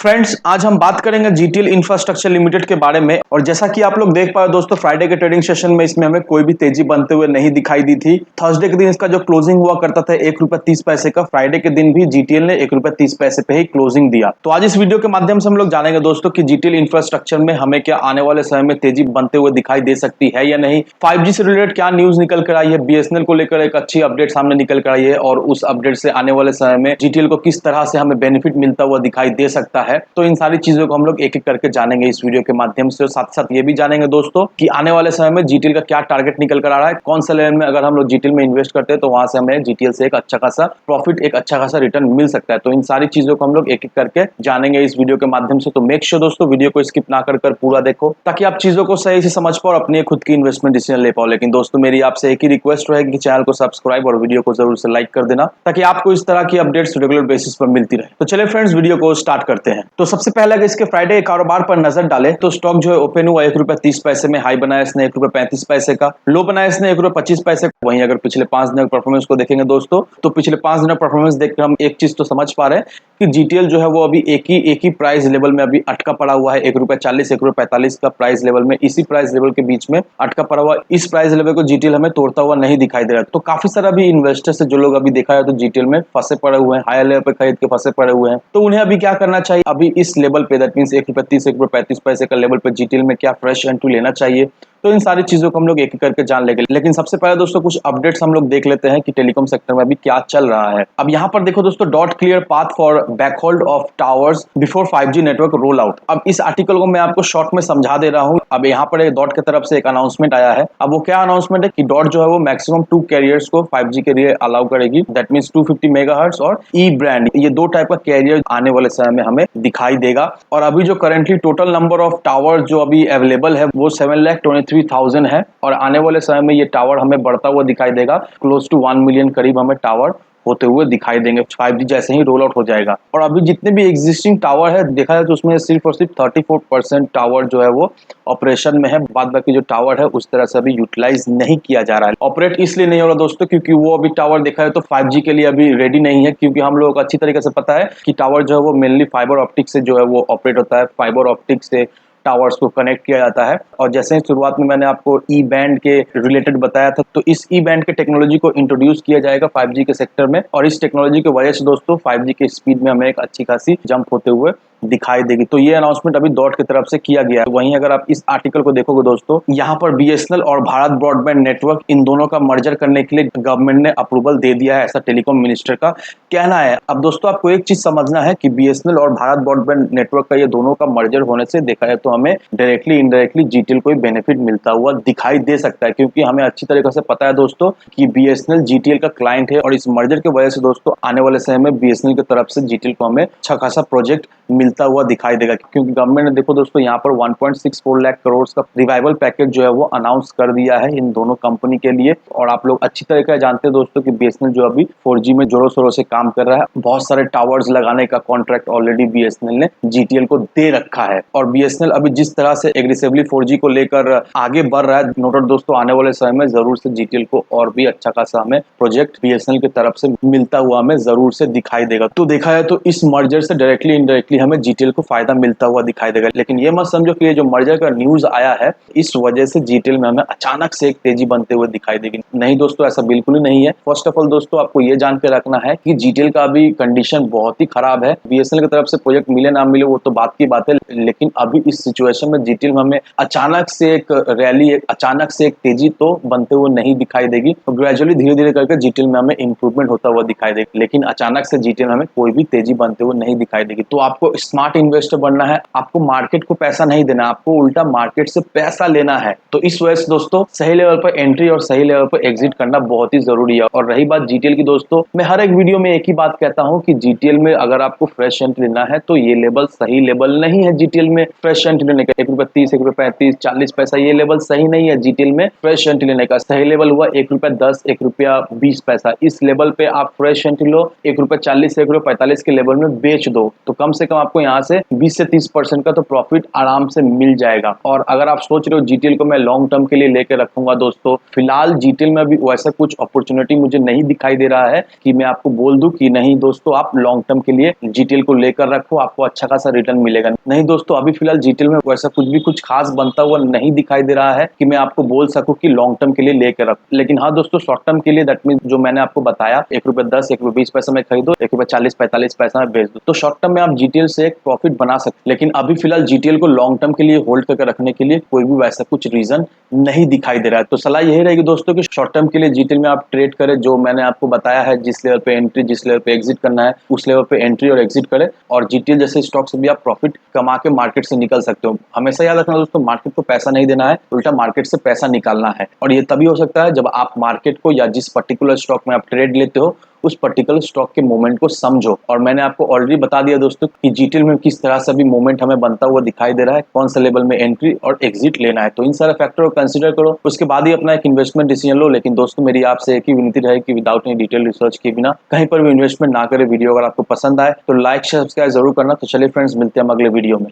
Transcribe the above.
Friends, आज हम बात करेंगे जीटीएल इंफ्रास्ट्रक्चर लिमिटेड के बारे में। और जैसा कि आप लोग देख पाए दोस्तों, फ्राइडे के ट्रेडिंग सेशन में इसमें हमें कोई भी तेजी बनते हुए नहीं दिखाई दी थी। थर्सडे के दिन इसका जो क्लोजिंग हुआ करता था ₹1.30 का, फ्राइडे के दिन भी जीटीएल ने ₹1.30 पे ही क्लोजिंग दिया। तो आज इस वीडियो के माध्यम से हम लोग जानेंगे दोस्तों कि जीटीएल इंफ्रास्ट्रक्चर में हमें क्या आने वाले समय में तेजी बनते हुए दिखाई दे सकती है या नहीं। 5G से रिलेटेड क्या न्यूज निकल कर आई है, बीएसएनएल को लेकर एक अच्छी अपडेट सामने निकल कर आई है और उस अपडेट से आने वाले समय में जीटीएल को किस तरह से हमें बेनिफिट मिलता हुआ दिखाई दे सकता है। तो इन सारी चीजों को हम लोग एक एक करके जानेंगे इस वीडियो के माध्यम से। और साथ साथ ये भी जानेंगे दोस्तों कि आने वाले समय में जीटीएल का क्या टारगेट निकल कर आ रहा है, कौन सा लेवल में अगर हम लोग जीटीएल में इन्वेस्ट करते हैं तो वहां से हमें जीटीएल से एक अच्छा खासा प्रॉफिट, एक अच्छा खासा रिटर्न मिल सकता है। तो इन सारी चीजों को हम लोग एक एक करके जानेंगे इस वीडियो के माध्यम से। तो मेक श्योर दोस्तों वीडियो को स्किप ना कर पूरा देखो, ताकि आप चीजों को सही से समझ पाओ और अपनी खुद की इन्वेस्टमेंट डिसीजन ले पाओ। लेकिन दोस्तों मेरी आपसे एक ही रिक्वेस्ट रहेगी कि चैनल को सब्सक्राइब और वीडियो को जरूर से लाइक कर देना, ताकि आपको इस तरह की अपडेट्स रेगुलर बेसिस पर मिलती रहे। तो चलिए फ्रेंड्स, वीडियो को स्टार्ट करते हैं। तो सबसे पहले अगर इसके फ्राइडे कारोबार पर नजर डाले तो स्टॉक जो है ओपन हुआ ₹1.30 में, हाई बनाया इसने ₹1.35 का, लो बनाया इसने ₹1.25 का। वहीं अगर पिछले 5 दिनों का परफॉर्मेंस को देखेंगे दोस्तों, तो पिछले 5 दिनों परफॉर्मेंस देखकर हम एक चीज तो समझ पा रहे हैं कि जीटीएल जो है वो अभी एक ही प्राइस लेवल में अभी अटका पड़ा हुआ है। ₹1.40 ₹1.45 का प्राइस लेवल में, इसी प्राइस लेवल के बीच में अटका पड़ा हुआ। इस प्राइस लेवल को जीटीएल हमें तोड़ता हुआ नहीं दिखाई दे रहा। तो काफी सारा भी इन्वेस्टर्स है जो लोग अभी देखा है तो जीटीएल में फंसे पड़े हुए हैं, हायर लेवल पे खरीद के फंसे पड़े हुए हैं। तो उन्हें अभी क्या करना चाहिए, अभी इस लेवल पे दैट मींस ₹1.30 ₹1.35 का लेवल पे जीटीएल में क्या फ्रेश एंट्री लेना चाहिए। तो इन सारी चीजों को हम लोग एक एक करके जान लेंगे। लेकिन सबसे पहले दोस्तों कुछ अपडेट्स हम लोग देख लेते हैं कि टेलीकॉम सेक्टर में अभी क्या चल रहा है। अब यहाँ पर देखो दोस्तों, dot clear path for backhaul of towers before 5G network roll out. अब इस आर्टिकल को मैं आपको शॉर्ट में समझा दे रहा हूँ। अब यहाँ पर डॉट की तरफ से एक अनाउंसमेंट आया है। अब वो क्या अनाउंसमेंट है कि डॉट जो है वो मैक्सिमम 2 कैरियर्स को 5G के लिए अलाउ करेगी, दैट मींस 250 मेगाहर्ट्ज और ई ब्रांड, ये दो टाइप का कैरियर आने वाले समय में हमें दिखाई देगा। और अभी जो currently total number of tower जो अभी अवेलेबल है वो 7,23,000 है और आने वाले समय में ये टावर हमें बढ़ता हुआ दिखाई देगा। क्लोज टू 1 मिलियन करीब हमें टावर होते हुए दिखाई देंगे 5G जैसे ही रोल आउट हो जाएगा। और अभी जितने भी एग्जिस्टिंग टावर है देखा जाए तो उसमें सिर्फ और सिर्फ 34% टावर जो है वो ऑपरेशन में है। बाद बाकी जो टावर है उस तरह से अभी यूटिलाइज नहीं किया जा रहा है। ऑपरेट इसलिए नहीं हो रहा दोस्तों क्योंकि वो अभी टावर देखा जाए तो 5G के लिए अभी रेडी नहीं है, क्योंकि हम लोगों को अच्छी तरीके से पता है कि टावर जो है वो मेनली फाइबर ऑप्टिक से जो है वो ऑपरेट होता है। फाइबर ऑप्टिक से टावर्स को कनेक्ट किया जाता है। और जैसे ही शुरुआत में मैंने आपको ई बैंड के रिलेटेड बताया था, तो इस ई बैंड के टेक्नोलॉजी को इंट्रोड्यूस किया जाएगा 5G के सेक्टर में। और इस टेक्नोलॉजी की वजह से दोस्तों 5G के स्पीड में हमें एक अच्छी खासी जंप होते हुए दिखाई देगी। तो ये अनाउंसमेंट अभी डॉट की तरफ से किया गया है। वहीं अगर आप इस आर्टिकल को देखोगे दोस्तों, यहाँ पर बीएसएनएल और भारत ब्रॉडबैंड नेटवर्क इन दोनों का मर्जर करने के लिए गवर्नमेंट ने अप्रूवल दे दिया है, ऐसा टेलीकॉम मिनिस्टर का कहना है। अब दोस्तों आपको एक चीज समझना है कि बीएसएनएल और भारत ब्रॉडबैंड नेटवर्क का ये दोनों का मर्जर होने से देखा जाए तो हमें डायरेक्टली इनडायरेक्टली जीटीएल को बेनिफिट मिलता हुआ दिखाई दे सकता है, क्योंकि हमें अच्छी तरीके से पता है दोस्तों कि बीएसएनएल जीटीएल का क्लाइंट है। और इस मर्जर की वजह से दोस्तों आने वाले समय में बीएसएनएल की तरफ से जीटीएल को हमें अच्छा खासा प्रोजेक्ट मिलता हुआ दिखाई देगा, क्योंकि गवर्नमेंट ने देखो दोस्तों यहाँ पर 1.64 लाख करोड़ का रिवाइवल पैकेज जो है वो अनाउंस कर दिया है इन दोनों कंपनी के लिए। और आप लोग अच्छी तरीके से जानते हैं दोस्तों कि बीएसएनएल जो अभी 4G में जोरों शोरों से काम कर रहा है। बहुत सारे टावर्स लगाने का कॉन्ट्रैक्ट ऑलरेडी बीएसएनएल ने जीटीएल को दे रखा है। और बीएसएनएल अभी जिस तरह से एग्रेसिवली 4G को लेकर आगे बढ़ रहा है, नोट दोस्तों आने वाले समय में जरूर से जीटीएल को और भी अच्छा खासा हमें प्रोजेक्ट बीएसएनएल की तरफ से मिलता हुआ हमें जरूर से दिखाई देगा। तो देखा जाए तो इस मर्जर से डायरेक्टली इनडायरेक्टली हमें जीटीएल को फायदा मिलता हुआ दिखाई देगा। लेकिन ये मत समझो कि ये जो मर्जर का न्यूज आया है इस वजह से जीटीएल में हमें अचानक से एक तेजी बनते हुए दिखाई देगी। नहीं दोस्तों, ऐसा बिल्कुल ही नहीं है। फर्स्ट ऑफ ऑल दोस्तों आपको ये जान के रखना है कि जीटीएल का अभी कंडीशन बहुत ही खराब है। बीएसएनएल की तरफ से प्रोजेक्ट मिले ना मिले वो तो बात की बात है, लेकिन अभी इस सिचुएशन में जीटीएल में हमें अचानक से एक रैली, अचानक से एक तेजी तो बनते हुए नहीं दिखाई देगी। तो ग्रेजुअली धीरे धीरे करके जीटीएल में हमें इंप्रूवमेंट होता हुआ दिखाई देगा, लेकिन अचानक से जीटीएल में हमें कोई भी तेजी बनते हुए नहीं दिखाई देगी। तो आपको स्मार्ट इन्वेस्टर बनना है, आपको मार्केट को पैसा नहीं देना, आपको उल्टा मार्केट से पैसा लेना है। तो इस वजह से दोस्तों सही लेवल पर एंट्री और सही लेवल पर एग्जिट करना बहुत ही जरूरी है। और रही बात जीटीएल की दोस्तों, मैं हर एक वीडियो में एक ही बात कहता हूं कि जीटीएल में अगर आपको फ्रेश एंट्री लेना है तो ये लेवल सही लेवल नहीं है। जीटीएल में फ्रेश एंट्री लेने का ₹1.30 ₹1.35 ₹40 ये लेवल सही नहीं है। जीटीएल में फ्रेश एंट्री लेने का सही लेवल हुआ ₹1.10 ₹1.20। इस लेवल पे आप फ्रेश एंट्री लो, ₹1.40 ₹1.45 के लेवल में बेच दो। तो कम से कम कम आपको यहाँ से 20 से 30% का तो प्रॉफिट आराम से मिल जाएगा। और अगर आप सोच रहे हो जीटीएल को मैं लॉन्ग टर्म के लिए लेकर रखूंगा दोस्तों, फिलहाल जीटीएल में अभी वैसा कुछ अपॉर्चुनिटी मुझे नहीं दिखाई दे रहा है कि मैं आपको बोल दूं कि नहीं दोस्तों आप लॉन्ग टर्म के लिए जीटीएल को लेकर रखो, आपको अच्छा खासा रिटर्न मिलेगा। नहीं दोस्तों, अभी फिलहाल जीटीएल में वैसा कुछ खास बनता हुआ नहीं दिखाई दे रहा है कि मैं आपको बोल सकूं कि लॉन्ग टर्म के लिए लेकर रखो। लेकिन हाँ दोस्तों, शॉर्ट टर्म के लिए दैट मीन जो मैंने आपको बताया ₹1.10 ₹1.20 में खरीदो, ₹1.40-45 में बेच दो, तो शॉर्ट टर्म में आप जीटीएल से एक प्रॉफिट बना सकते। लेकिन अभी फिलहाल जीटीएल को लॉन्ग टर्म के लिए होल्ड करके रखने के लिए कोई भी वैसा कुछ रीजन नहीं दिखाई दे रहा है। तो सलाह यही रहेगी दोस्तों कि शॉर्ट टर्म के लिए जीटीएल में आप ट्रेड करें, जो मैंने आपको बताया है, जिस लेवल पे एंट्री जिस लेवल पे एग्जिट करना है उस लेवल पे एंट्री और एग्जिट करें। और जीटीएल जैसे स्टॉक से भी आप प्रॉफिट कमा के मार्केट से निकल सकते हो। हमेशा याद रखना दोस्तों, मार्केट को पैसा नहीं देना है, उल्टा मार्केट से पैसा निकालना है। और ये तभी हो सकता है जब आप मार्केट को या जिस पर्टिकुलर स्टॉक में आप ट्रेड लेते हो उस पर्टिकुलर स्टॉक के मोमेंट को समझो। और मैंने आपको ऑलरेडी बता दिया दोस्तों कि जीटीएल में किस तरह से भी मोमेंट हमें बनता हुआ दिखाई दे रहा है, कौन सा लेवल में एंट्री और एग्जिट लेना है। तो इन सारे फैक्टर को कंसीडर करो, उसके बाद ही अपना एक इन्वेस्टमेंट डिसीजन लो। लेकिन दोस्तों मेरी आपसे एक ही विनती रहे कि विदाउट एनी डिटेल रिसर्च के बिना कहीं पर भी इन्वेस्टमेंट ना करें। वीडियो अगर आपको पसंद आए तो लाइक सब्सक्राइब जरूर करना। तो चलिए फ्रेंड्स, मिलते हैं हम अगले वीडियो में।